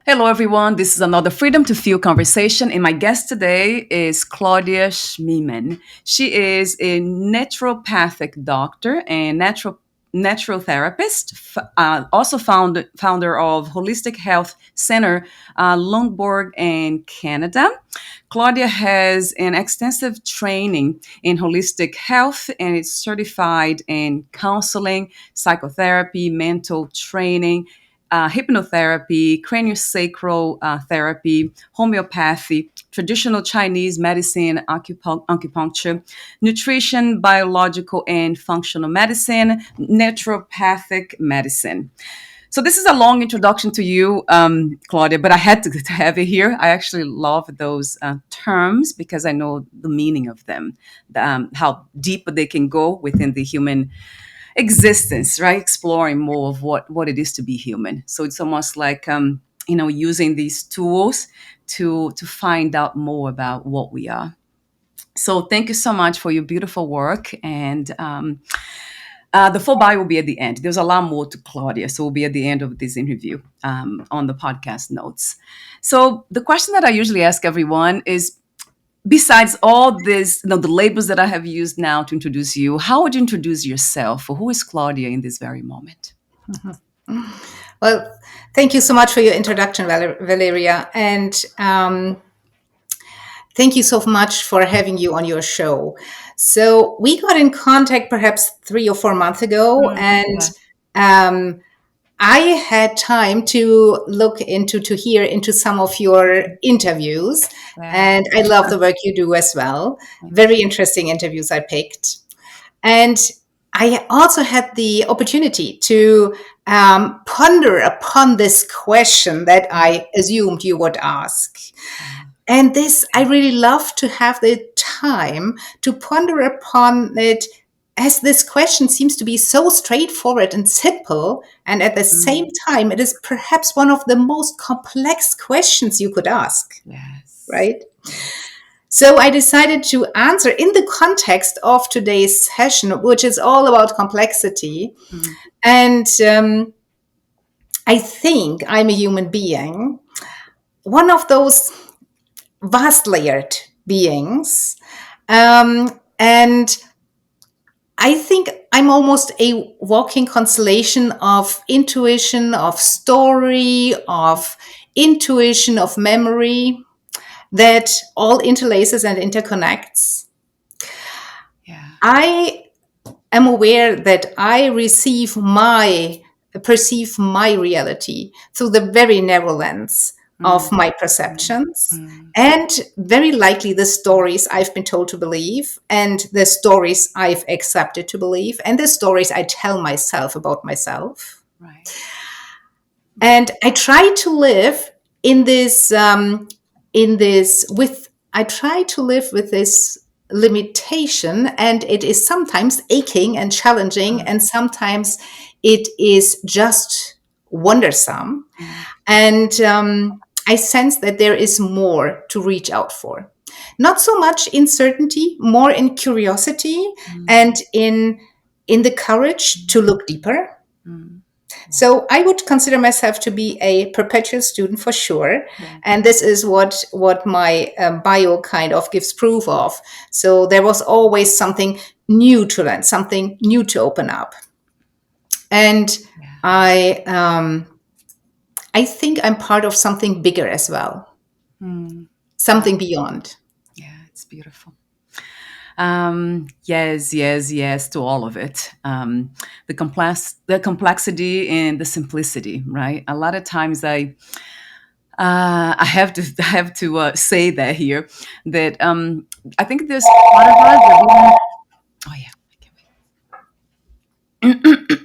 Hello, everyone. This is another Freedom to Feel conversation, and my guest today is Claudia Schmiemann. She is a naturopathic doctor and natural therapist, also founder of Holistic Health Center, Lunenburg in Canada. Claudia has an extensive training in holistic health and is certified in counseling, psychotherapy, mental training, hypnotherapy, craniosacral therapy, homeopathy, traditional Chinese medicine, acupuncture, nutrition, biological and functional medicine, naturopathic medicine. So this is a long introduction to you, Claudia, but I had to have it here. I actually love those terms because I know the meaning of them, how deep they can go within the human existence, right? Exploring more of what it is to be human. So it's almost like using these tools to find out more about what we are. So thank you so much for your beautiful work. And the full bio will be at the end. There's a lot more to Claudia, so we'll be at the end of this interview on the podcast notes. So the question that I usually ask everyone is, besides all this, the labels that I have used now to introduce you, how would you introduce yourself, or who is Claudia in this very moment? Well, thank you so much for your introduction, Valeria. And thank you so much for having you on your show. So we got in contact perhaps 3 or 4 months ago, and Yeah. um, I had time to hear into some of your interviews. Wow. And I love the work you do as well. Very interesting interviews I picked. And I also had the opportunity to ponder upon this question that I assumed you would ask. And this, I really love to have the time to ponder upon it, as this question seems to be so straightforward and simple. And at the same Mm, time, it is perhaps one of the most complex questions you could ask, yes. right? Yes. So I decided to answer in the context of today's session, which is all about complexity. Mm, And I think I'm a human being, one of those vast layered beings. And I think I'm almost a walking constellation of intuition, of story, of intuition, of memory that all interlaces and interconnects. yeah. I am aware that I perceive my reality through the very narrow lens Mm, of my mm, perceptions, mm, and very likely the stories I've been told to believe, and the stories I've accepted to believe, and the stories I tell myself about myself. right. Mm, And I try to live in this with I try to live with this limitation, and it is sometimes aching and challenging, mm, and sometimes it is just wondersome. mm, And I sense that there is more to reach out for, not so much in certainty, more in curiosity, mm, and in the courage to look deeper. mm. So I would consider myself to be a perpetual student for sure, Yeah. and this is what my bio kind of gives proof of. So there was always something new to learn, something new to open up, and Yeah. I think I'm part of something bigger as well, Mm. Wow. something beyond. Yeah, it's beautiful. Yes, yes, yes to all of it. The complexity and the simplicity, right? A lot of times I have to say that here, that I think there's part of us that we don't. Oh yeah, I can't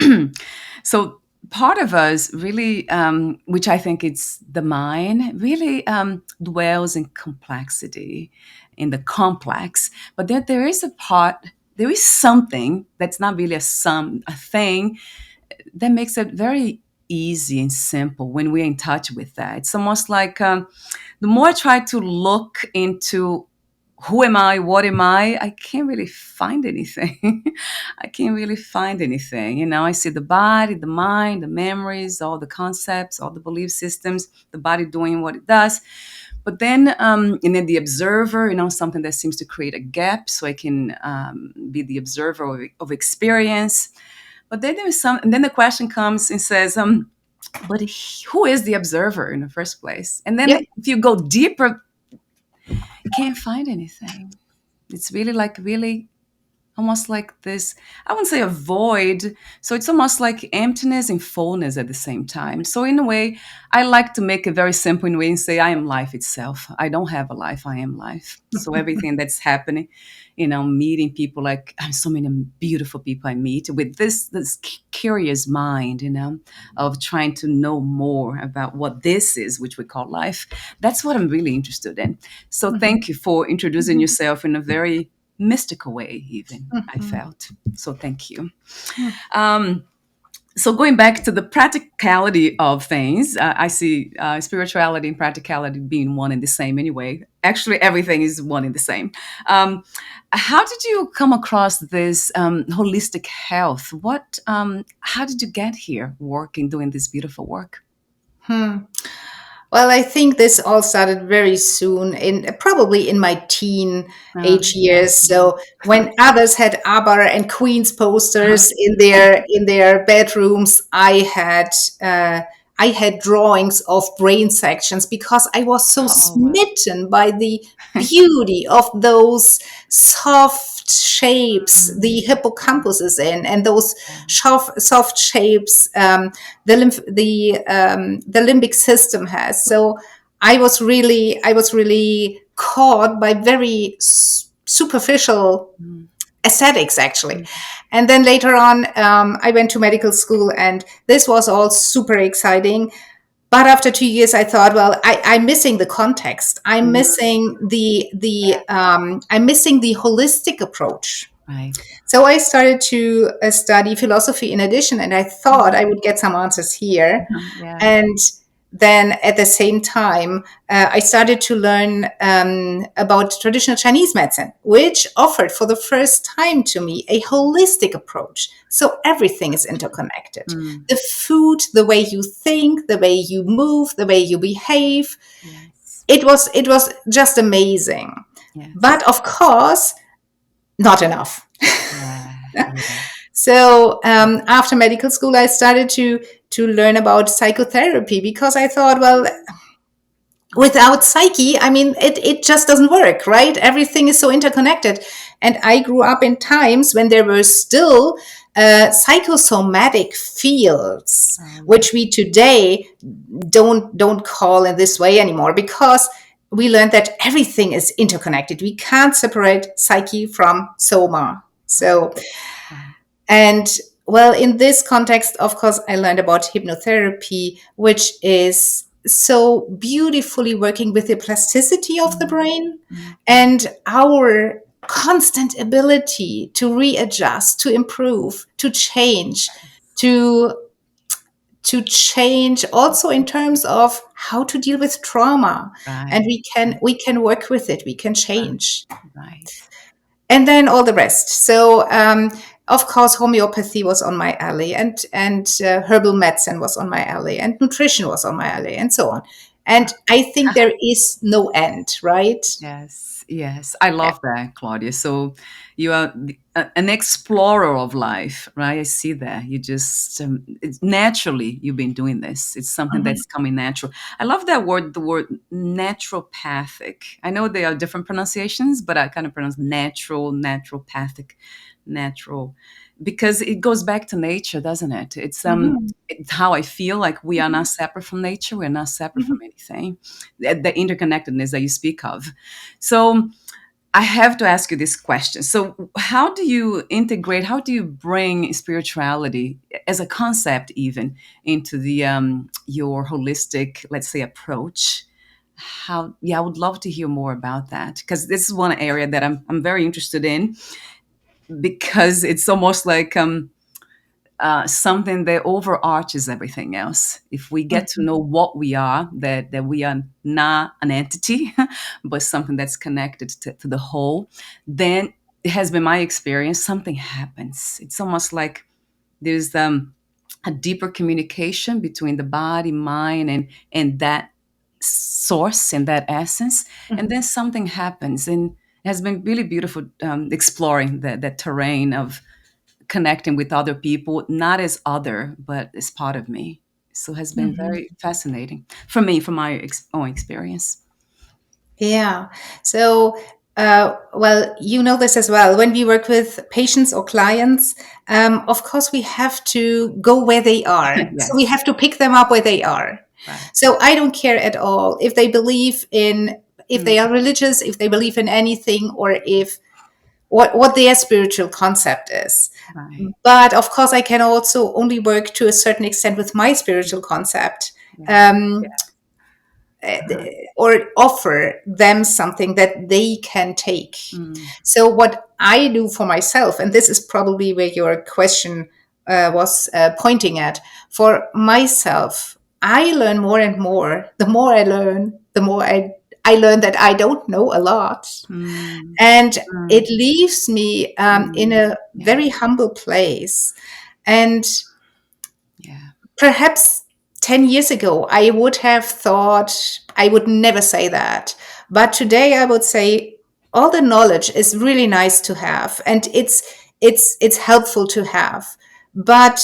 wait. So part of us really, which I think it's the mind, really dwells in complexity, in the complex. But then there is a part, there is something that's not really a thing that makes it very easy and simple when we're in touch with that. It's almost like the more I try to look into who am I? What am I? I can't really find anything. I can't really find anything. I see the body, the mind, the memories, all the concepts, all the belief systems, the body doing what it does. But then, and then the observer, something that seems to create a gap so I can be the observer of experience. But then there's and then the question comes and says, but who is the observer in the first place? And then Yep. if you go deeper, you can't find anything. It's really almost like this, I wouldn't say a void. So it's almost like emptiness and fullness at the same time. So in a way, I like to make it very simple in a way and say, I am life itself. I don't have a life, I am life. So everything that's happening, meeting people, like so many beautiful people I meet with this curious mind, of trying to know more about what this is, which we call life. That's what I'm really interested in. So thank you for introducing yourself in a very mystical way, even, I felt. So thank you. So going back to the practicality of things, I see spirituality and practicality being one and the same anyway. Actually, everything is one and the same. How did you come across this holistic health? How did you get here working, doing this beautiful work? Well, I think this all started very soon, probably in my teen age Yeah. years. So when others had ABBA and Queen's posters in their bedrooms, I had drawings of brain sections because I was so Oh, wow. smitten by the beauty of those soft shapes the hippocampus is in, and those soft shapes the limbic system has. So I was really caught by very superficial aesthetics, actually. And then later on, I went to medical school, and this was all super exciting. But after 2 years, I thought, well, I'm missing the context. I'm missing I'm missing the holistic approach. Right. So I started to study philosophy in addition, and I thought I would get some answers here. Yeah. And then at the same time, I started to learn about traditional Chinese medicine, which offered for the first time to me a holistic approach. So everything is interconnected. The food, the way you think, the way you move, the way you behave. Yes. It was just amazing. Yes. But of course, not enough. Yeah. Yeah. So after medical school, I started to learn about psychotherapy because I thought, well, without psyche, I mean, it just doesn't work, right? Everything is so interconnected. And I grew up in times when there were still psychosomatic fields, which we today don't call in this way anymore, because we learned that everything is interconnected. We can't separate psyche from soma. So, and well, in this context, of course, I learned about hypnotherapy, which is so beautifully working with the plasticity of the brain and our constant ability to readjust, to improve, to change, to change also in terms of how to deal with trauma. And Right. we can work with it, we can change, Right. and then all the rest. So of course, homeopathy was on my alley, and herbal medicine was on my alley, and nutrition was on my alley, and so on. And I think there is no end, right? Yes, yes. I Yeah. love that, Claudia. So you are an explorer of life, right? I see that. You just naturally you've been doing this. It's something Mhm. that's coming natural. I love that word, the word naturopathic. I know there are different pronunciations, but I kind of pronounce naturopathic, natural, because it goes back to nature, doesn't it? Mhm. It's how I feel like we are not separate from nature. We're not separate Mhm. from anything. The interconnectedness that you speak of. So I have to ask you this question. So how do you integrate? How do you bring spirituality as a concept even into the your holistic, let's say, approach? How? Yeah, I would love to hear more about that, because this is one area that I'm very interested in, because it's almost like something that overarches everything else. If we get to know what we are, that we are not an entity, but something that's connected to the whole, then it has been my experience, something happens. It's almost like there's a deeper communication between the body, mind, and that source and that essence. And then something happens. And it has been really beautiful exploring that terrain of connecting with other people, not as other, but as part of me. So it has been Mhm. very fascinating for me, from my own experience. Yeah. So, well, you know this as well. When we work with patients or clients, of course, we have to go where they are. So we Yes, have to pick them up where they are. right. So I don't care at all if they believe in, if they Mm, are religious, if they believe in anything, or if what their spiritual concept is. right. But of course, I can also only work to a certain extent with my spiritual concept. Yeah. Um, or offer them something that they can take. Mm, So, what I do for myself, and this is probably where your question was pointing at, for myself, I learn more and more. The more I learn, the more I learn that I don't know a lot. mm, And mm, it leaves me in mm. a Yeah. very humble place. And Yeah. perhaps 10 years ago, I would have thought I would never say that. But today I would say all the knowledge is really nice to have and it's helpful to have. But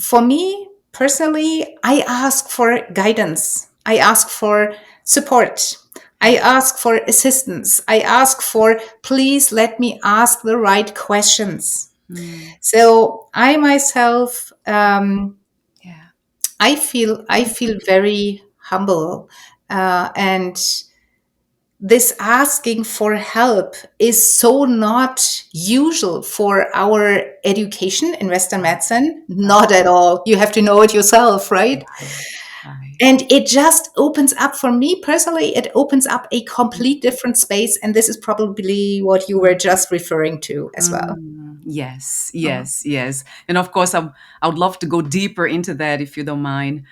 for me personally, I ask for guidance. I ask for support. I Yeah. ask for assistance. I ask for, please let me ask the right questions. Mm, So I myself, yeah. I feel very humble, and this asking for help is so not usual for our education in Western Right. medicine. Right. Not at all. You have to know it yourself, right? Right. Right. And it just opens up, for me personally, it opens up a complete different space. And this is probably what you were just referring to as well. Yes, Mhm. yes, yes. And of course, I would love to go deeper into that if you don't mind.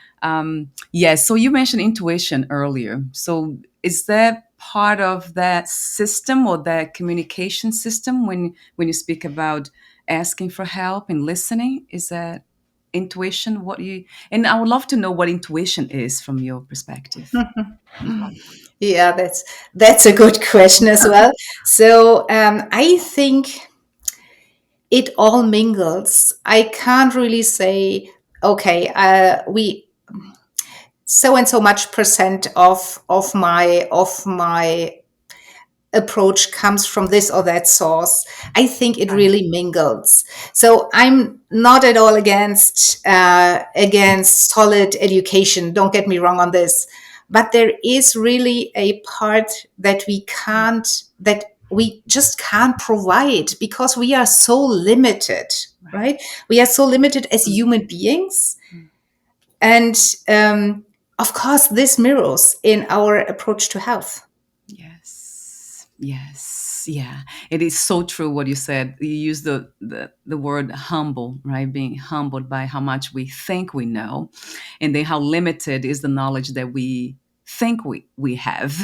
Yes, so you mentioned intuition earlier. So is that part of that system or that communication system when you speak about asking for help and listening? Is that intuition what you, and I would love to know what intuition is from your perspective. Yeah, that's a good question as well. So I think it all mingles. I can't really say, okay, we so and so much percent of my approach comes from this or that source. I think it Right. really mingles. So I'm not at all against solid education. Don't get me wrong on this, but there is really a part that we just can't provide because we are so limited, Right. right? We are so limited as Mm, human beings, mm. and of course, this mirrors in our approach to health. Yes. Yes. Yeah. It is so true what you said. You use the word humble, right? Being humbled by how much we think we know, and then how limited is the knowledge that we think we have,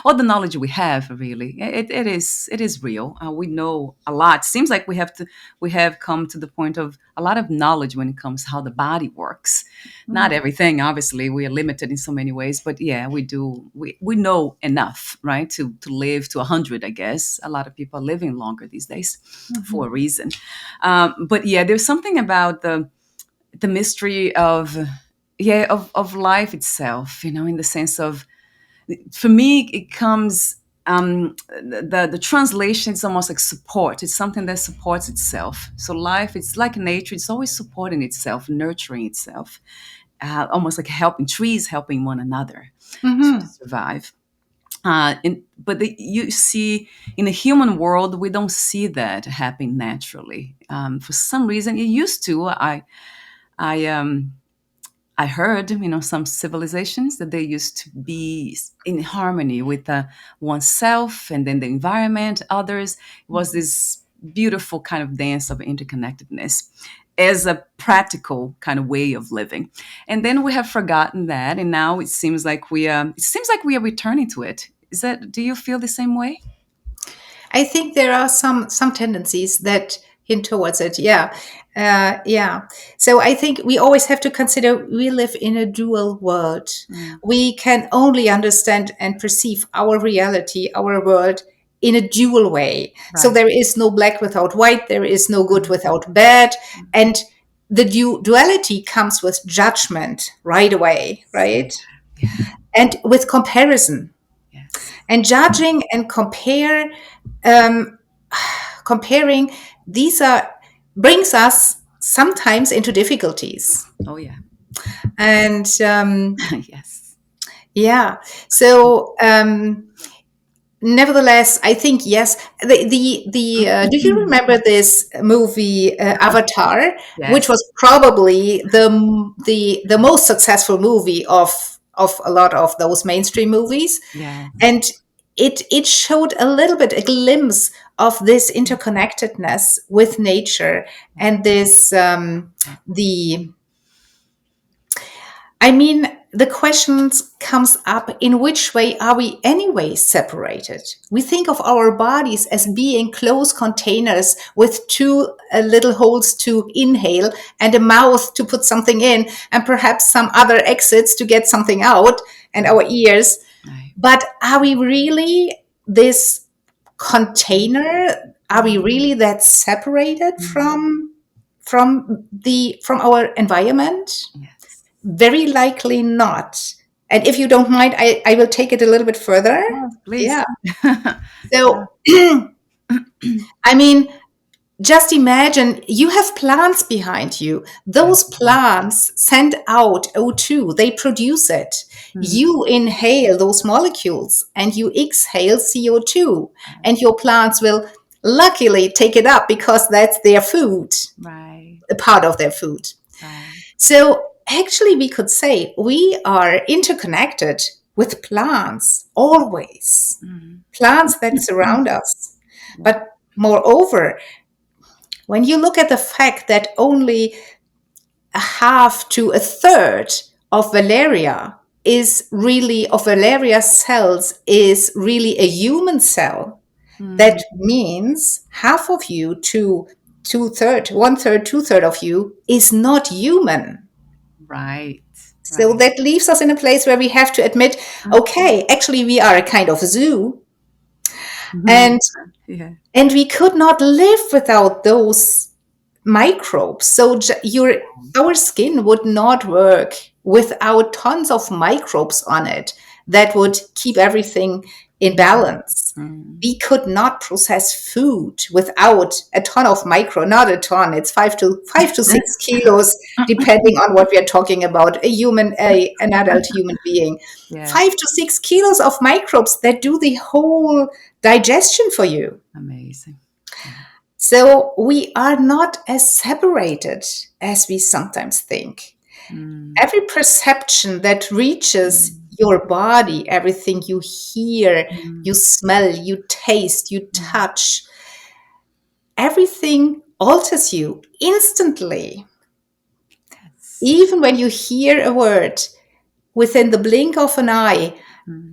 or the knowledge we have really. It is real. We know a lot. Seems like we have come to the point of a lot of knowledge when it comes to how the body works. Not everything, obviously, we are limited in so many ways, but yeah, we know enough, right, to live to 100. I guess a lot of people are living longer these days for a reason. But yeah, there's something about the mystery of, yeah, of life itself, in the sense of, for me it comes, the translation is almost like support. It's something that supports itself. So life, it's like nature, it's always supporting itself, nurturing itself, almost like helping trees, helping one another to Mhm. survive. But you see, in the human world, we don't see that happen naturally. For some reason, it used to. I I heard, some civilizations that they used to be in harmony with oneself and then the environment. Others, it was this beautiful kind of dance of interconnectedness as a practical kind of way of living. And then we have forgotten that, and now it seems like we are returning to it. Do you feel the same way? I think there are some tendencies that hint towards it. Yeah, yeah. So I think we always have to consider we live in a dual world. We can only understand and perceive our reality, our world, in a dual way. So Right. there is no black without white. There is no good without bad, and the duality comes with judgment right away, right? Yeah. And with comparison Yes. and judging and um, comparing, these are brings us sometimes into difficulties. Oh yeah. And Yes. yeah, so nevertheless, I think yes. The do you remember this movie Avatar, which Yes. was probably the most successful movie of a lot of those mainstream movies? Yes. And it showed a little bit a glimpse of this interconnectedness with nature and this the I mean, the questions comes up, in which way are we anyway separated? We think of our bodies as being closed containers with two little holes to inhale and a mouth to put something in, and perhaps some other exits to get something out, and our ears. Right. But are we really this container? Are we really that separated from our environment? Yes. Very likely not. And if you don't mind, I will take it a little bit further. Yes, please. Yeah. So, I mean, just imagine you have plants behind you. Those plants send out O2, they produce it. You inhale those molecules and you exhale CO2, and your plants will luckily take it up because that's their food, Right. a part of their food. Right. So actually, we could say we are interconnected with plants always, plants that surround us. But moreover, when you look at the fact that only a half to a third of Valeria of Valeria cells is really a human cell, that means half of you to two-third, one-third, two-third of you is not human. Right. So Right. that leaves us in a place where we have to admit, okay, actually we are a kind of zoo, Mhm. and Yeah. we could not live without those microbes. So our skin would not work without tons of microbes on it that would keep everything in balance. Mm. We could not process food without a ton of not a ton, it's 5 to 6 kilos, depending on what we are talking about, an adult human being. Yes. 5 to 6 kilos of microbes that do the whole digestion for you. Amazing. So we are not as separated as we sometimes think. Mm. Every perception that reaches your body, everything you hear, you smell, you taste, you touch, everything alters you instantly. Yes. Even when you hear a word, within the blink of an eye,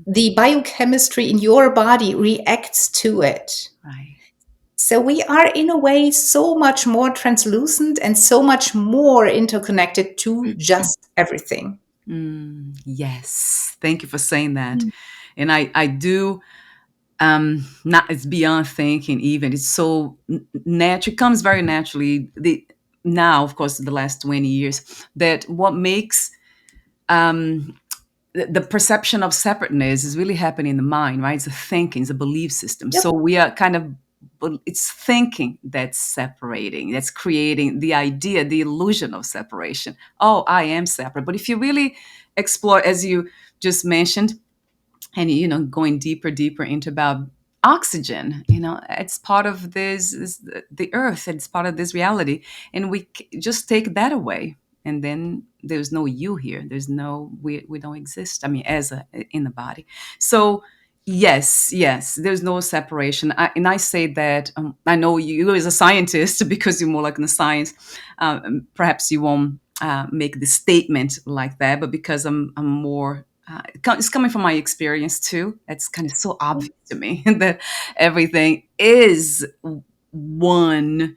the biochemistry in your body reacts to it. Right. So we are, in a way, so much more translucent and so much more interconnected to just everything. Yes. Thank you for saying that. And I do, not, it's beyond thinking even. It's so natural. It comes very naturally. Now, of course, the last 20 years, that what makes the perception of separateness is really happening in the mind, right? It's a thinking, it's a belief system. Yep. So we are kind of, it's thinking that's separating, that's creating the idea, the illusion of separation. Oh, I am separate. But if you really explore, as you just mentioned, and going deeper into about oxygen, it's part of this is the earth, it's part of this reality, and we just take that away, and then there's no you here, there's no, we don't exist, I mean, as a in the body. So Yes. There's no separation. And I say that I know you as a scientist, because you're more like in the science, perhaps you won't make the statement like that, but because I'm more, it's coming from my experience too. It's kind of so obvious to me that everything is one.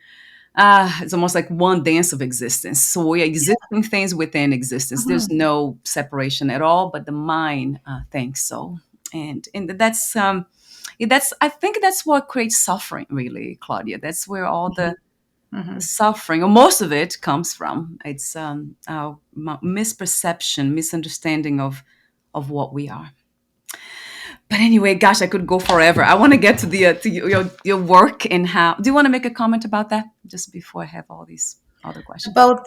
It's almost like one dance of existence. So we're existing things within existence. There's Mhm. no separation at all, but the mind thinks so, and that's I think that's what creates suffering, really, Claudia. That's where all the Mhm. suffering, or most of it, comes from. It's our misperception, misunderstanding of what we are. But anyway, gosh, I could go forever. I want to get to the to your work and how. Do you want to make a comment about that just before I have all these other questions? About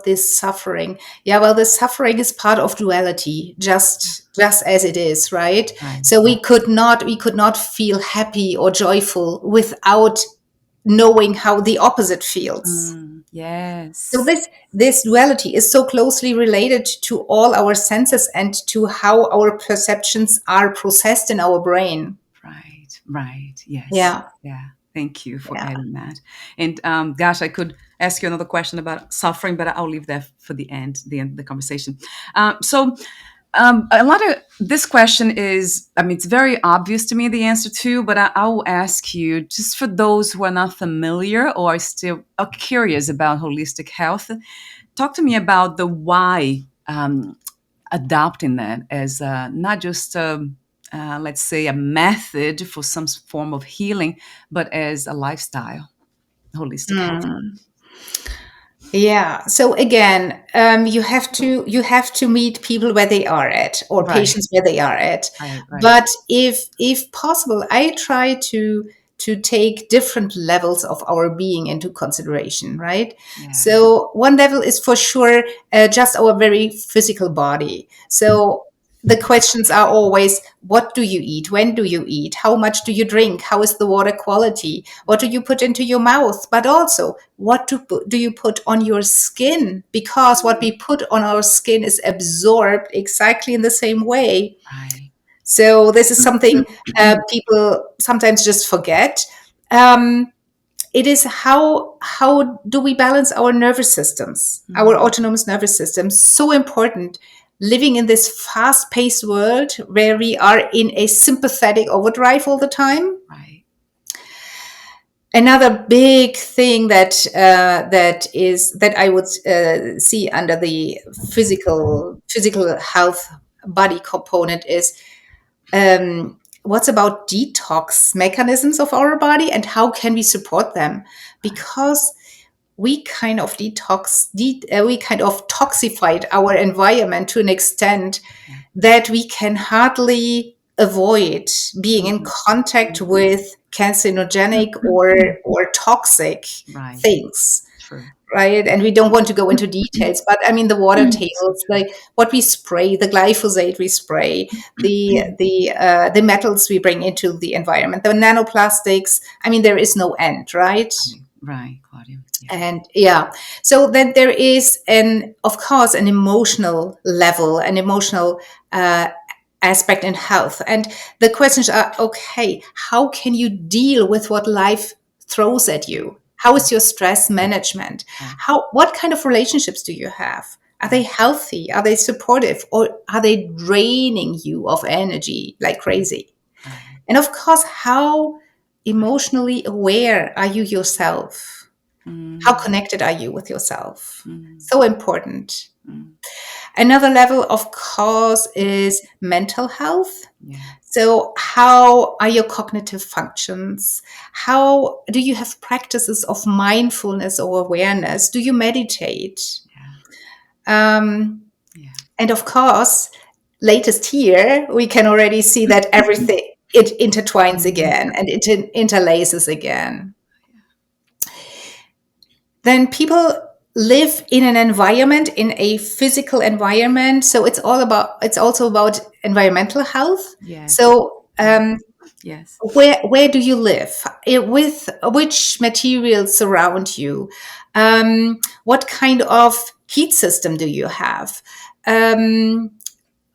this suffering. Yeah, well, the suffering is part of duality, just as it is, right? Right. So we could not feel happy or joyful without knowing how the opposite feels. So Yes. this duality is so closely related to all our senses and to how our perceptions are processed in our brain. Right. Right. Yes. Yeah, Yeah. Thank you for yeah. adding that. And gosh, I could ask you another question about suffering, but I'll leave that for the end of the conversation. So a lot of this question is, I mean, it's very obvious to me the answer to, but I will ask you, just for those who are not familiar or are still are curious about holistic health, talk to me about the why, adopting that as not just let's say a method for some form of healing, but as a lifestyle, holistic health. Mm. Yeah. So again, you have to meet people where they are at, or Right. patients where they are at. Right. But if possible, I try to take different levels of our being into consideration. Right. Yeah. So one level is for sure just our very physical body. So the questions are always: what do you eat? When do you eat? How much do you drink? How is the water quality? What do you put into your mouth? But also, do you put on your skin? Because what we put on our skin is absorbed exactly in the same way. Right. So this is something people sometimes just forget. It is how do we balance our nervous systems, our Mm, autonomous nervous system? So important. Living in this fast-paced world where we are in a sympathetic overdrive all the time. right. Another big thing that I would see under the physical health body component is what's about detox mechanisms of our body and how can we support them, because we kind of toxified our environment to an extent Yeah. that we can hardly avoid being in Mhm. contact with carcinogenic or toxic Right. things, True. right? And we don't want to go into details, but I mean the water tables, True. like what we spray, the glyphosate we spray, the metals we bring into the environment, the nanoplastics. I mean, there is no end, right? Right. Right, Claudia. Yeah. And yeah, so then there is of course an emotional level, an emotional uh, aspect in health, and the questions are: okay, how can you deal with what life throws at you? How is your stress management? Right. What kind of relationships do you have? Are they Right. healthy? Are they supportive, or are they draining you of energy like crazy? Right. And of course, how emotionally aware are you yourself? How Mm, connected are you with yourself? mm, So important. mm. Another level, of course, is mental health. Yeah. So, how are your cognitive functions? How do you have practices of mindfulness or awareness? Do you meditate? Yeah. Um, Yeah. and of course, latest here, we can already see that everything it intertwines again and it interlaces again. Then people live in an environment, in a physical environment, so it's also about environmental health. Yes. So Yes. where do you live? With which materials surround you? What kind of heat system do you have? um,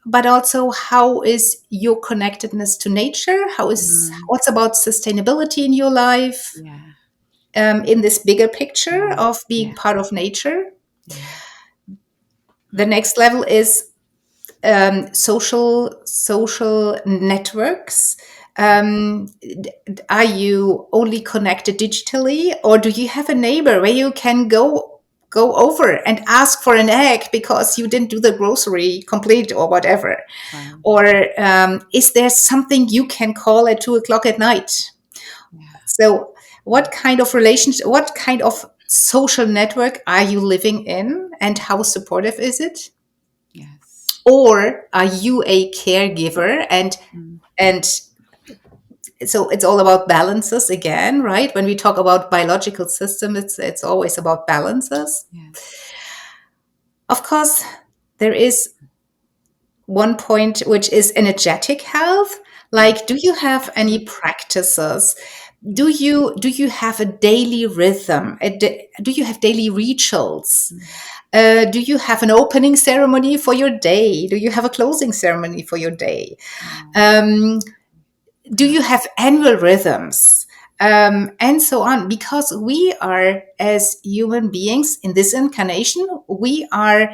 but also how is your connectedness to nature? Mm. What's about sustainability in your life, Yeah. in this bigger picture Right. of being Yeah. part of nature? Yeah. The next level is social networks. Are you only connected digitally, or do you have a neighbor where you can go over and ask for an egg because you didn't do the grocery complete or whatever? Right. Or is there something you can call at 2 o'clock at night? Yeah. So what kind of relationship, what kind of social network are you living in, and how supportive is it? Yes. Or are you a caregiver, Mm. and so it's all about balances again, right? When we talk about biological system, it's always about balances. Yes. Of course, there is one point which is energetic health. Mm. Like, do you have any practices? Do you have a daily rhythm? Do you have daily rituals? Mm. Do you have an opening ceremony for your day? Do you have a closing ceremony for your day? Oh, Um, do yeah. you have annual rhythms? And so on, because we are, as human beings in this incarnation, we are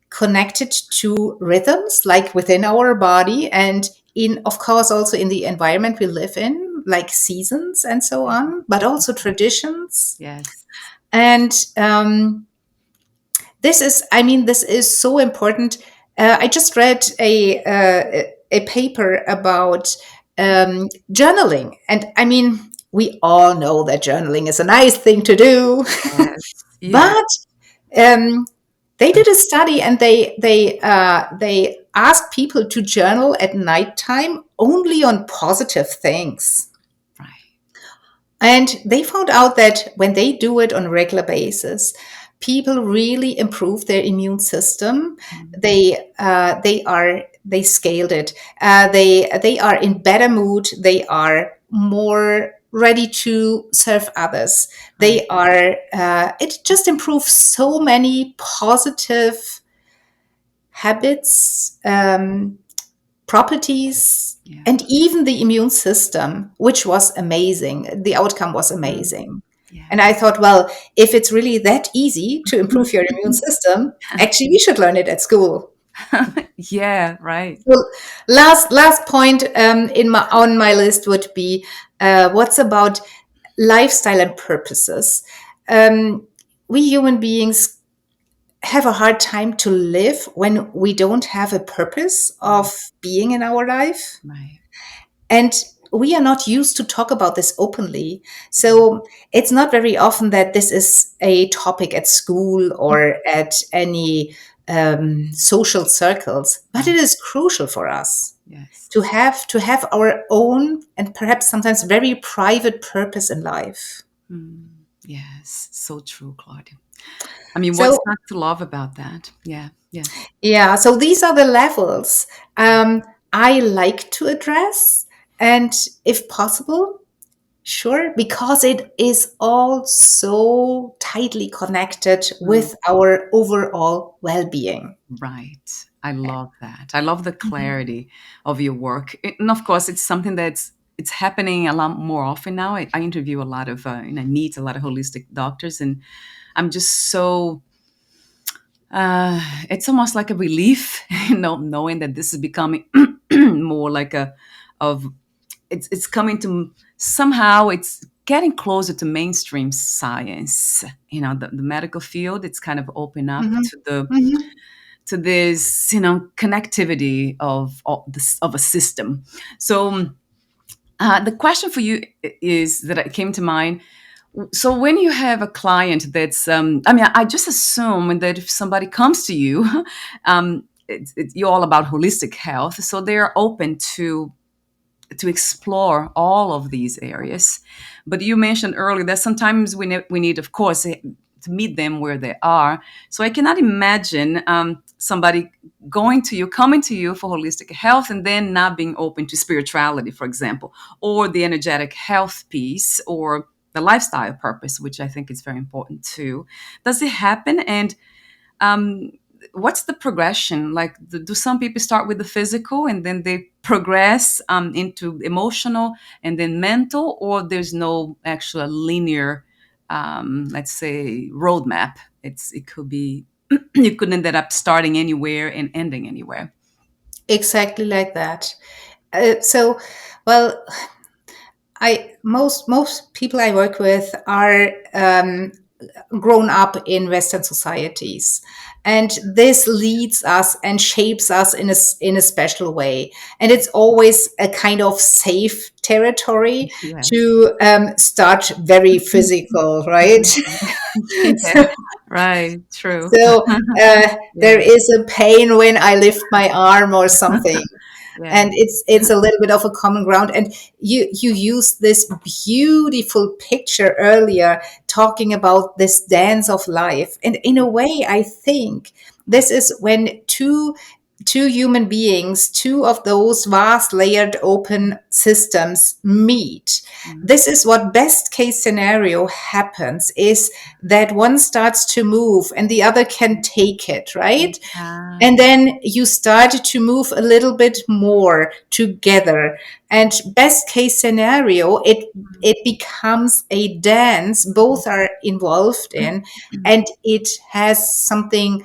connected to rhythms like within our body, and in, of course, also in the environment we live in, like seasons and so Yeah. on, but also traditions. Yes. And this is so important. I just read a paper about journaling, and I mean, we all know that journaling is a nice thing to do, Yes. Yeah. but um, they did a study, and they asked people to journal at nighttime only on positive things. Right. And they found out that when they do it on a regular basis, people really improve their immune system. Mm. They scaled it. They are in better mood. They are more ready to serve others. Right. They are. It just improves so many positive habits. Properties, Yeah. and even the immune system, which was amazing. The outcome was Mm. amazing. Yeah. And I thought, well, if it's really that easy to improve your immune system, actually, we should learn it at school. Yeah. Right. So last point in my on my list would be what's about lifestyle and purposes. Um, we human beings have a hard time to live when we don't have a purpose Right. of being in our life. Right. And we are not used to talk about this openly. Yeah. So it's not very often that this is a topic at school or at any social circles, but it Right. is crucial for us Yes. to have our own and perhaps sometimes very private purpose in life. Mm. Yes. So true, Claudia. I mean, what's So not to love about that? Yeah. Yeah. yeah, so these are the levels I like to address, and if possible, sure, because it is all so tightly connected Mm. with our overall well being. Right. I love that. I love the clarity of your work. And of course, it's something it's happening a lot more often now. I interview a lot of, meet a lot of holistic doctors, and I'm just so, it's almost like a relief, knowing that this is becoming more like of, it's coming to, somehow it's getting closer to mainstream science. The medical field, it's kind of open up Mhm, mhm. to this, connectivity of a system. So the question for you is that it came to mind. So when you have a client that's, I mean, I just assume that if somebody comes to you, you're all about holistic health, so they're open to explore all of these areas. But you mentioned earlier that sometimes we need, of course, to meet them where they are. So I cannot imagine somebody coming to you for holistic health and then not being open to spirituality, for example, or the energetic health piece, or the lifestyle purpose, which I think is very important too. Does it happen? And um, what's the progression? Like, do some people start with the physical and then they progress into emotional and then mental, or there's no actual linear, let's say, roadmap? It could be you could end up starting anywhere and ending anywhere. Exactly like that. So, well, I most people I work with are grown up in Western societies, and this leads us and shapes us in a special way. And it's always a kind of safe territory Yes. to start very physical, right? Yeah. Right. True. So there Yeah. is a pain when I lift my arm or something, Yeah. and it's a little bit of a common ground. And you used this beautiful picture earlier talking about this dance of life, and in a way I think this is when two human beings, two of those vast layered open systems meet. Mm. This is what best case scenario happens, is that one starts to move and the other can take it, right? And Exactly. then you start to move a little bit more together. And best case scenario, it becomes a dance both are involved in, and it has something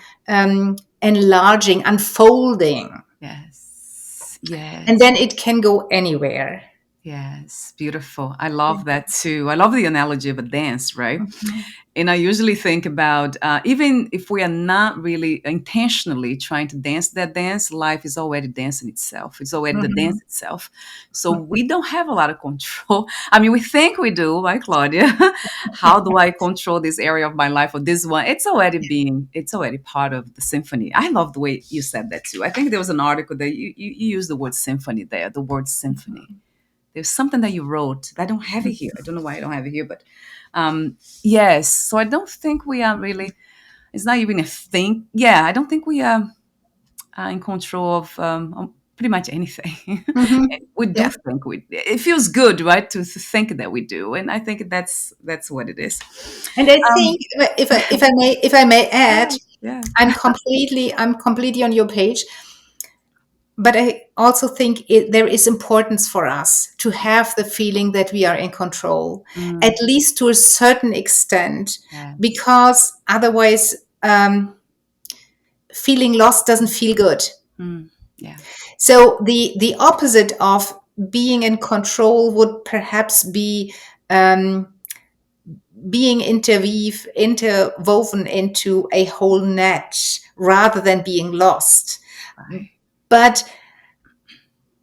enlarging, unfolding, Yes. and Yes. then it can go anywhere. Yes. Beautiful. I love that too. I love the analogy of a dance, right? Mhm. And I usually think about even if we are not really intentionally trying to dance that dance, life is already dancing itself. It's already the dance Mhm. itself. So we don't have a lot of control. I mean, we think we do, right, Claudia? How do I control this area of my life or this one? It's already part of the symphony. I love the way you said that too. I think there was an article that you used the word symphony there, the word symphony. There's something that you wrote. I don't have it here. I don't know why I don't have it here, but yes. So I don't think we are really. It's not even a thing. Yeah, I don't think we are in control of pretty much anything. Mhm. We do Yeah. think we. It feels good, right, to think that we do, and I think that's what it is. And I Um, think if I may add, yeah, yeah. I'm completely on your page. But I also think there is importance for us to have the feeling that we are in control, at Mm, least to a certain extent, yes. because otherwise, feeling lost doesn't feel good. Mm, yeah. So the opposite of being in control would perhaps be um, being interwoven into a whole net rather than being lost. Right. But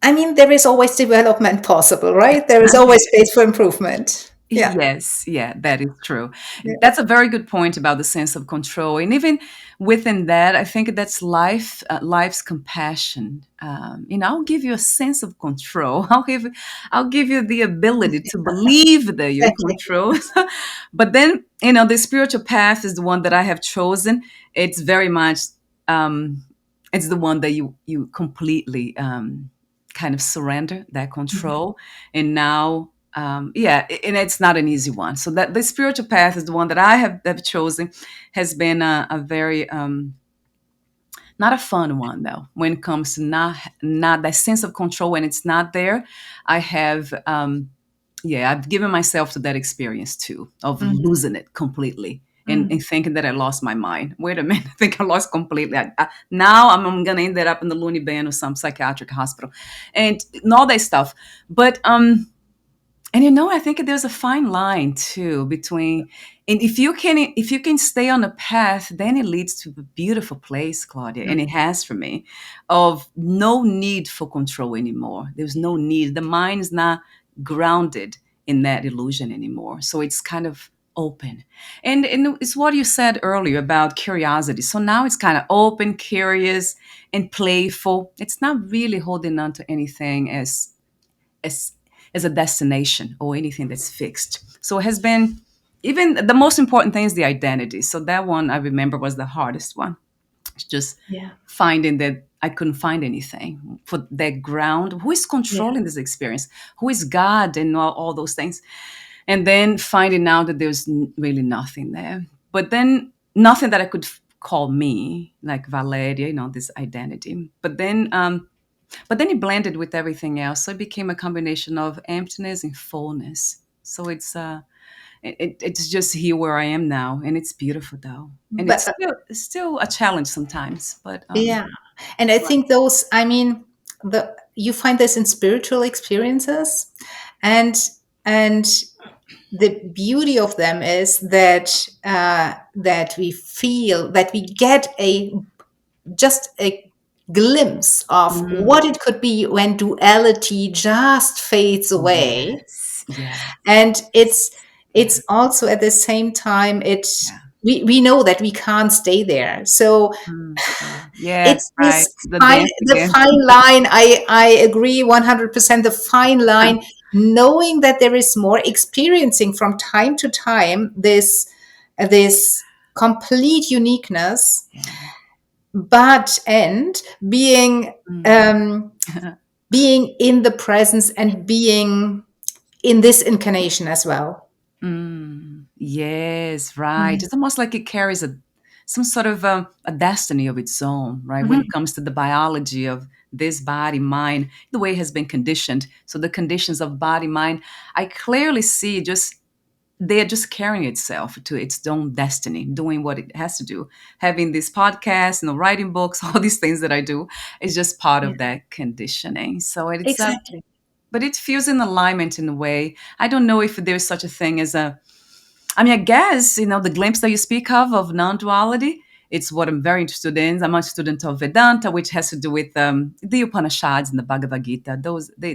I mean, there is always development possible, right? There is always space for improvement. Yeah. Yes, yeah, that is true. Yeah. That's a very good point about the sense of control, and even within that, I think that's life's compassion. I'll give you a sense of control. I'll give you the ability to believe that you're in Exactly. control. But then, the spiritual path is the one that I have chosen. It's very much, um, it's the one that you completely kind of surrender that control, and now yeah, and it's not an easy one. So that the spiritual path is the one that I have chosen, has been a very not a fun one though. When it comes to not that sense of control, when it's not there, I have yeah, I've given myself to that experience too of Mhm. losing it completely. And, Mhm. and thinking that I lost my mind. Wait a minute, I think I lost completely. Now I'm gonna end up in the loony bin or some psychiatric hospital, and all that stuff. But and I think there's a fine line too between, and if you can stay on a path, then it leads to a beautiful place, Claudia, and it has for me, of no need for control anymore. There's no need. The mind is not grounded in that illusion anymore. So it's kind of open. And it's what you said earlier about curiosity. So now it's kind of open, curious, and playful. It's not really holding on to anything as as a destination or anything that's fixed. So it has been, even the most important thing is the identity. So that one I remember was the hardest one. It's just Yeah. finding that I couldn't find anything for that ground. Who is Yeah. controlling this experience? Who is God and all those things? And then finding out that there's really nothing there. But then nothing that I could call me, like Valeria, this identity. But then it blended with everything else, so it became a combination of emptiness and fullness. So it's just here where I am now, and it's beautiful though, and But it's still a challenge sometimes. But yeah, and I think those, I mean, the you find this in spiritual experiences, and and the beauty of them is that we feel that we get a just a glimpse of what it could be when duality just fades away. yes, yes, And yeah, it's also at the same time yeah. we know that we can't stay there, so Yeah. Yes, it's right. this The dance the again. fine line. I agree 100%, the fine line, knowing that there is more, experiencing from time to time this complete uniqueness, Yeah. but and being Mm. being in the presence and being in this incarnation as well. Yes, right. Mhm. It's almost like it carries some sort of a destiny of its own, right? When it Mhm. comes to the biology of this body, mind, the way it has been conditioned. So the conditions of body, mind, I clearly see just they're just carrying itself to its own destiny, doing what it has to do. Having this podcast, writing books, all these things that I do is just part Yeah, of that conditioning. So it's exactly. but it feels in alignment in a way. I don't know if there's such a thing as a. I mean, I guess the glimpse that you speak of non-duality. It's what I'm very interested in. I'm a student of Vedanta, which has to do with the Upanishads and the Bhagavad Gita. Those they.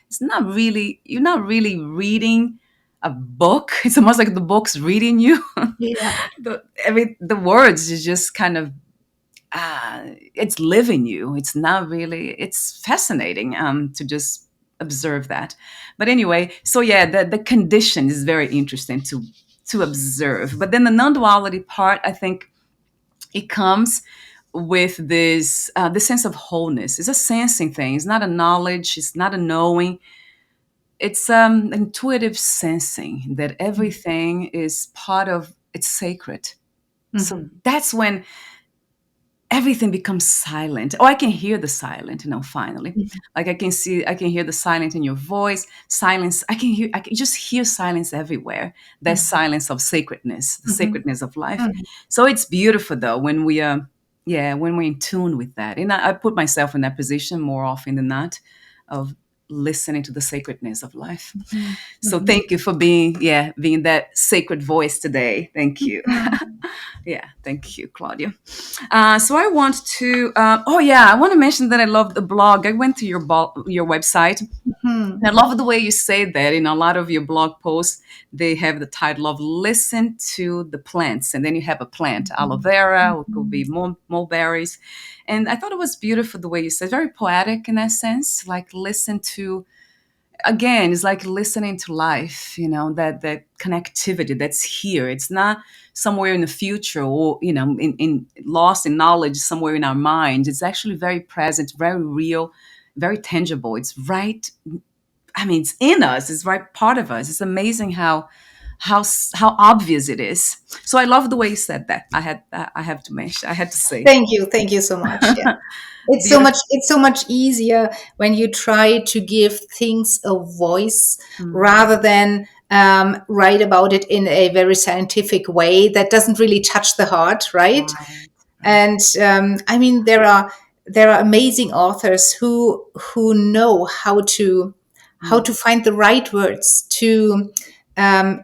It's not really you're not really reading a book. It's almost like the book's reading you. Yeah. The words is just kind of it's living you. It's not really. It's fascinating to just observe that. But anyway, so yeah, the condition is very interesting to observe. But then the non-duality part, I think, it comes with this sense of wholeness. It's a sensing thing. It's not a knowledge. It's not a knowing. It's intuitive sensing that everything is part of. It's sacred. So Mhm. that's when everything becomes silent. Oh, I can hear the silent, finally. Mhm. Like I can hear the silence in your voice, silence. I can just hear silence everywhere. That Mhm. silence of sacredness, the Mhm. sacredness of life. Mhm. So it's beautiful though when when we're in tune with that. And I put myself in that position more often than not of listening to the sacredness of life. Mhm. So Mhm. thank you for being that sacred voice today. Thank you. Mhm. Yeah, thank you, Claudia. So I want to. Oh yeah, I want to mention that I love the blog. I went to your website. Mhm. And I love the way you say that. In a lot of your blog posts, they have the title of "Listen to the Plants," and then you have a plant, aloe vera, or it could be mulberries. And I thought it was beautiful the way you said, very poetic in that sense. Like listen to again, it's like listening to life, that connectivity that's here. It's not somewhere in the future or in lost in knowledge somewhere in our minds. It's actually very present, very real, very tangible. It's right. I mean, it's in us. It's right part of us. It's amazing how obvious it is. So I love the way you said that. I have to mention. I had to say. Thank you so much. Yeah. It's so Beautiful. much, it's so much easier when you try to give things a voice Mm, rather than write about it in a very scientific way that doesn't really touch the heart, right? right. Right. And I mean, there are amazing authors who know how Mm, to find the right words to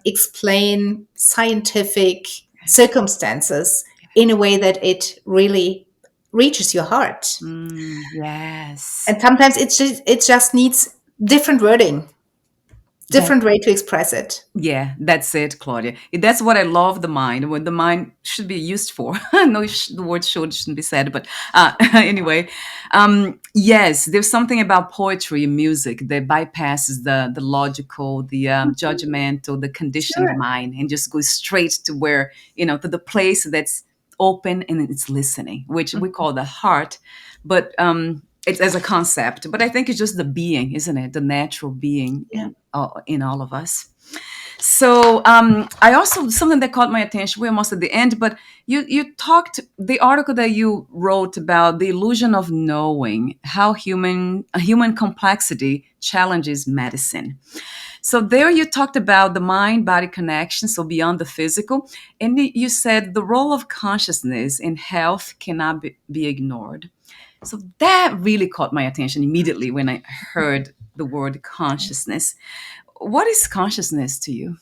explain scientific circumstances in a way that it really reaches your heart. yes. And sometimes it just needs different wording, That different way to express it. Yeah, that's it, Claudia. That's what I love the mind, what the mind should be used for. I know the word shouldn't be said, but anyway, yes, there's something about poetry and music that bypasses the logical, the judgmental, the conditioned Sure. mind, and just goes straight to where to the place that's open and it's listening, which we call the heart, but it's as a concept. But I think it's just the being, isn't it? The natural being Yeah. in all of us. So I also, something that caught my attention. We're almost at the end, but you talked, the article that you wrote about the illusion of knowing, how human complexity challenges medicine. So there you talked about the mind body connection, so beyond the physical, and you said the role of consciousness in health cannot be ignored. So that really caught my attention immediately when I heard the word consciousness. What is consciousness to you?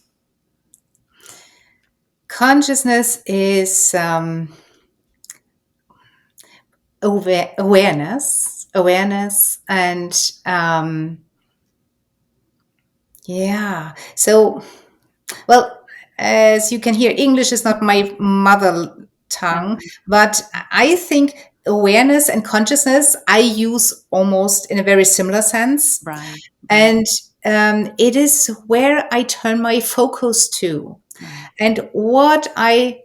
Consciousness is awareness, and yeah. So, well, as you can hear, English is not my mother tongue, but I think awareness and consciousness I use almost in a very similar sense. Right, right, And it is where I turn my focus to, right. and what I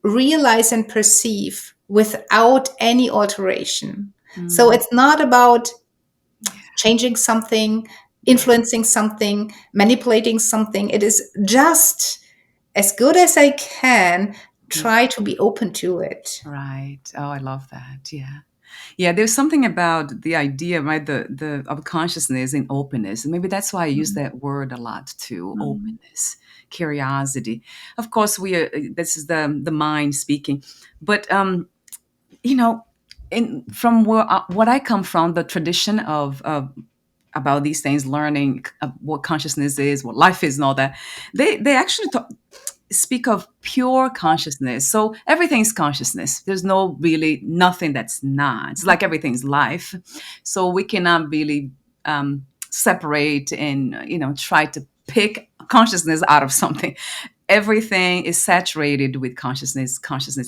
realize and perceive without any alteration. So Mm, it's not about yeah, changing something, yeah, influencing something, manipulating something. It is just as good as I can yeah. try to be open to it. Right. Oh, I love that. Yeah. Yeah, there's something about the idea, right? The of consciousness and openness. And maybe that's why I use that word a lot too. Mhm. Openness, curiosity. Of course, we are. This is the mind speaking, but you know, in from what I come from, the tradition of about these things, learning what consciousness is, what life is, and all that. They actually speak of pure consciousness. So everything's consciousness. There's no really nothing that's not. It's like everything's life. So we cannot really separate and try to pick consciousness out of something. Everything is saturated with consciousness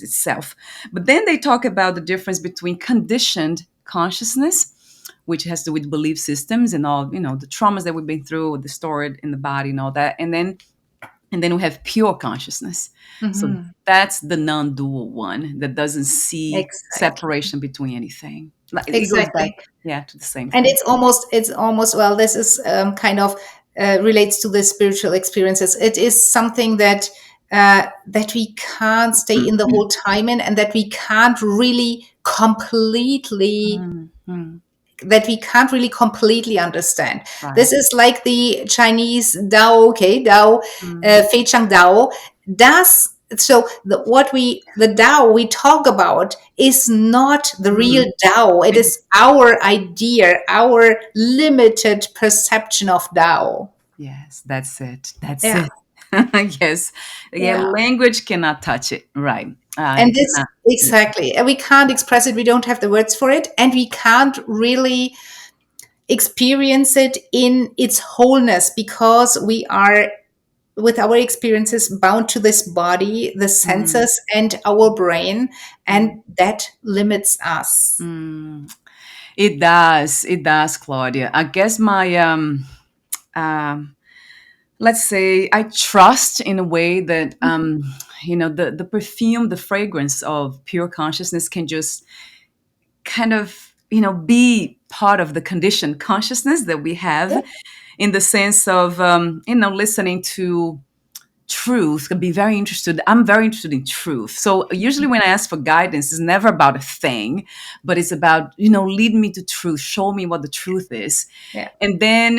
itself. But then they talk about the difference between conditioned consciousness, which has to do with belief systems and all, the traumas that we've been through, the stored in the body and all that. And then we have pure consciousness. So Mhm. that's the non-dual one that doesn't see Exactly. separation between anything. Like, it goes back, Exactly. yeah, to the same And thing. it's almost, well, this is kind of relates to the spiritual experiences. It is something that we can't stay in the whole time in, and Mm, that we can't really completely understand. right. This is like the Chinese Dao, okay, Dao, Mm, Fei Chang Dao. Does so the Dao we talk about is not the real mm. Dao. It is our idea, our limited perception of Dao. Yes, that's it. That's Yeah, it. Yes. Yeah, yeah. language cannot touch it. Right. And It this cannot. Yeah. exactly, and we can't express it. We don't have the words for it, and we can't really experience it in its wholeness because we are with our experiences bound to this body, the Mm, senses, and our brain, mm, and that limits us. mm. It does. It does, Claudia. I guess my um let's say I trust in a way that the perfume, the fragrance of pure consciousness can just kind of be part of the conditioned consciousness that we Yeah. have, in the sense of listening to truth. Can be very interested. I'm very interested in truth. So usually when I ask for guidance, it's never about a thing, but it's about lead me to truth, show me what the truth is. Yeah. And then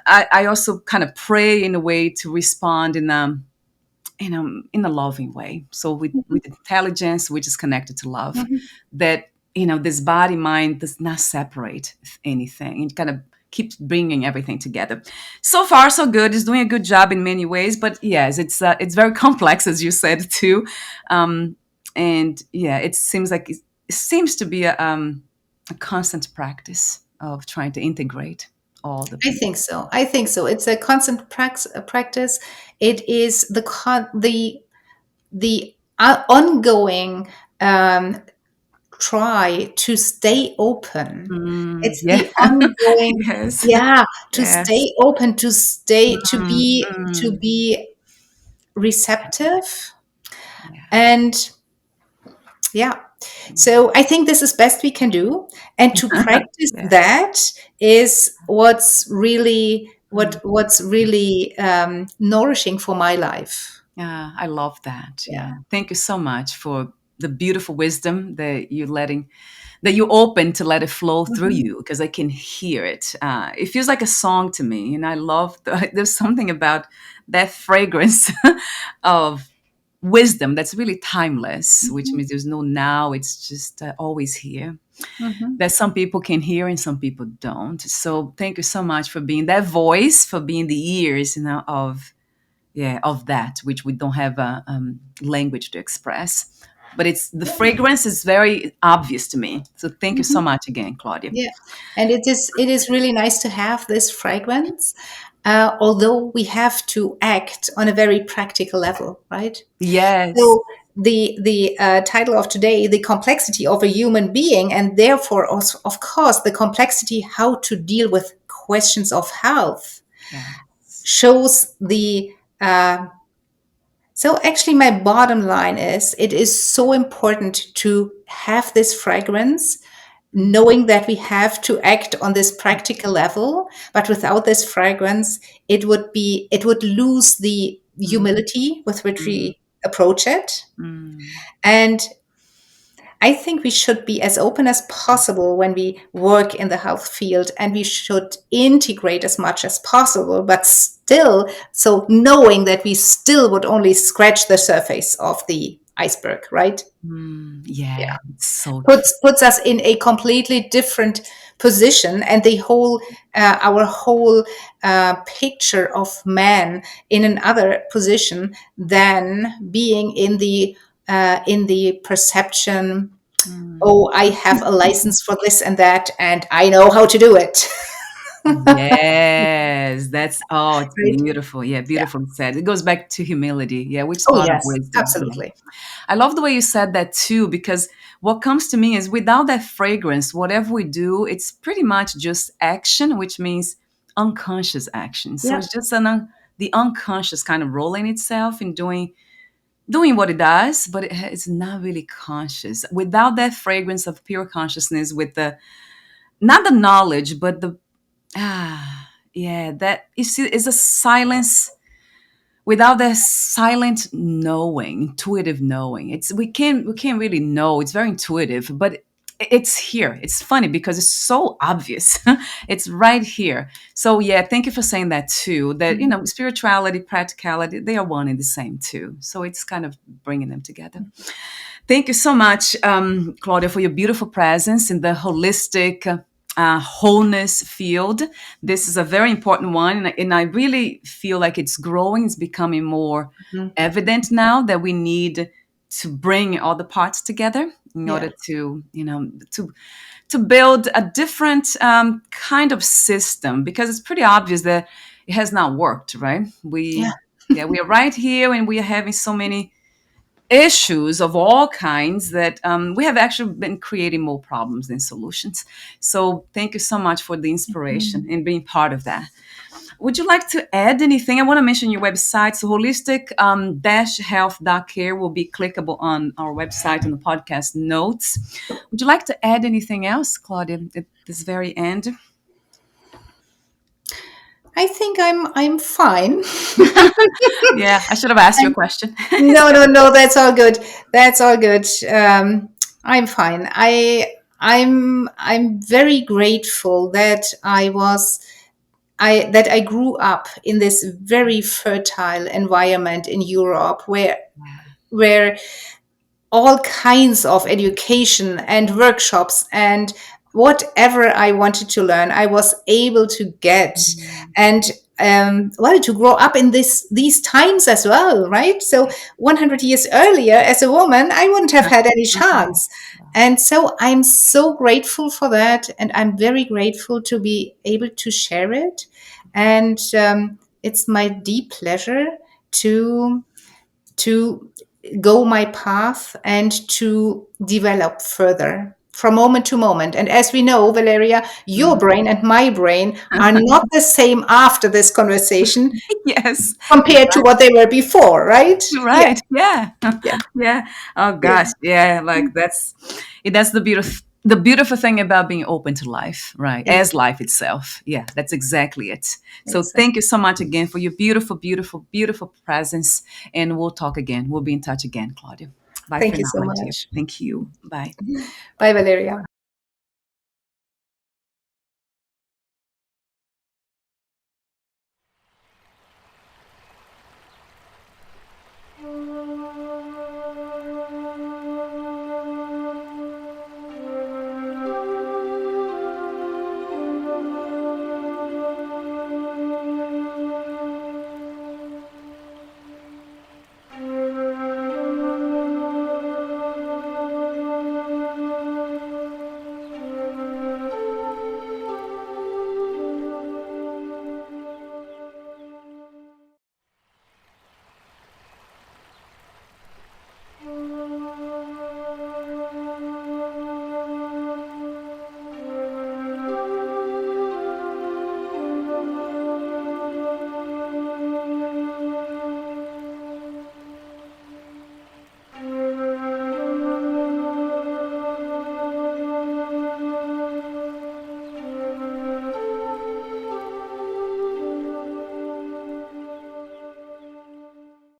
I also kind of pray in a way to respond in a loving way. So with intelligence, which is connected to love, Mhm. that this body mind does not separate anything. It kind of keeps bringing everything together. So far, so good. It's doing a good job in many ways, but yes, it's very complex, as you said too. And yeah, it seems to be a constant practice of trying to integrate all the I pieces. think so. I think so. It's a constant practice. It is the ongoing um, try to stay open. It's Yeah. the ongoing, Yes. yeah, to Yes. stay open, Mm, to mm. be receptive, Yeah. and yeah. So I think this is best we can do, and to practice Yes. that is what's really what's really nourishing for my life. Yeah, I love that. Yeah. Yeah. Thank you so much for the beautiful wisdom that you open to let it flow through Mhm. you, because I can hear it. It feels like a song to me. And I love, there's something about that fragrance of wisdom that's really timeless, which Mhm. means there's no now, it's just always here. Mhm. That some people can hear and some people don't. So thank you so much for being that voice, for being the ears, of of that which we don't have a language to express, but it's the fragrance is very obvious to me. So thank you so Mhm. much again, Claudia. Yeah, and it is really nice to have this fragrance, although we have to act on a very practical level, right? Yes. So the title of today, the complexity of a human being, and therefore also, of course, the complexity how to deal with questions of health, Yes. shows the. So actually, my bottom line is it is so important to have this fragrance, knowing that we have to act on this practical level, but without this fragrance it would lose the Mm, humility with which mm, we approach it. mm. And I think we should be as open as possible when we work in the health field, and we should integrate as much as possible, but still, so knowing that we still would only scratch the surface of the iceberg, right? Yeah, it's so true. Puts us in a completely different position, and the whole our whole picture of man in another position than being in the perception, Mm. oh, I have a license for this and that and I know how to do it. Yes, that's, oh, it's Right. beautiful. Yeah, Yeah. beautifully said. It goes back to humility, yeah, which is Oh part of yes, wisdom. Yeah. absolutely. I love the way you said that too, because what comes to me is without that fragrance, whatever we do, it's pretty much just action, which means unconscious action. So Yeah. it's just the unconscious kind of rolling itself and doing what it does, but it's not really conscious. Without that fragrance of pure consciousness, with the not the knowledge, but the yeah, that you see is a silence. Without that silent knowing, intuitive knowing, it's we can't really know. It's very intuitive, but it's here. It's funny because it's so obvious. It's right here. So yeah, thank you for saying that too, that Mhm. spirituality, practicality, they are one and the same too. So it's kind of bringing them together. Thank you so much, Claudia, for your beautiful presence in the holistic wholeness field. This is a very important one, and I really feel like it's growing. It's becoming more Mhm. evident now that we need to bring all the parts together in Yeah. order to, to build a different kind of system, because it's pretty obvious that it has not worked, right? Yeah. We are right here, and we are having so many issues of all kinds that we have actually been creating more problems than solutions. So thank you so much for the inspiration Mhm. and being part of that. Would you like to add anything? I want to mention your website. So holistic health.care will be clickable on our website in the podcast notes. Would you like to add anything else, Claudia, at this very end? I think I'm fine. Yeah, I should have asked you a question. No, no, no. That's all good. That's all good. I'm fine. I'm very grateful that I grew up in this very fertile environment in Europe, where all kinds of education and workshops and whatever I wanted to learn, I was able to get, and wanted to grow up in these times as well, right? So 100 years earlier, as a woman, I wouldn't have had any chance. And so I'm so grateful for that, and I'm very grateful to be able to share it. And it's my deep pleasure to to go my path and to develop further from moment to moment. And as we know, Valeria, your brain and my brain are not the same after this conversation Yes, compared to what they were before, right? Yeah, right. Yeah. yeah, Yeah. Oh yeah. gosh. Yeah. Like that's the beautiful. the beautiful thing about being open to life, right? As life itself. Yeah, that's exactly it. So Exactly. thank you so much again for your beautiful, beautiful, beautiful presence. And we'll talk again. We'll be in touch again, Claudia. Bye Thank for you now, so my dear. much. Thank you. Bye. Bye, Valeria.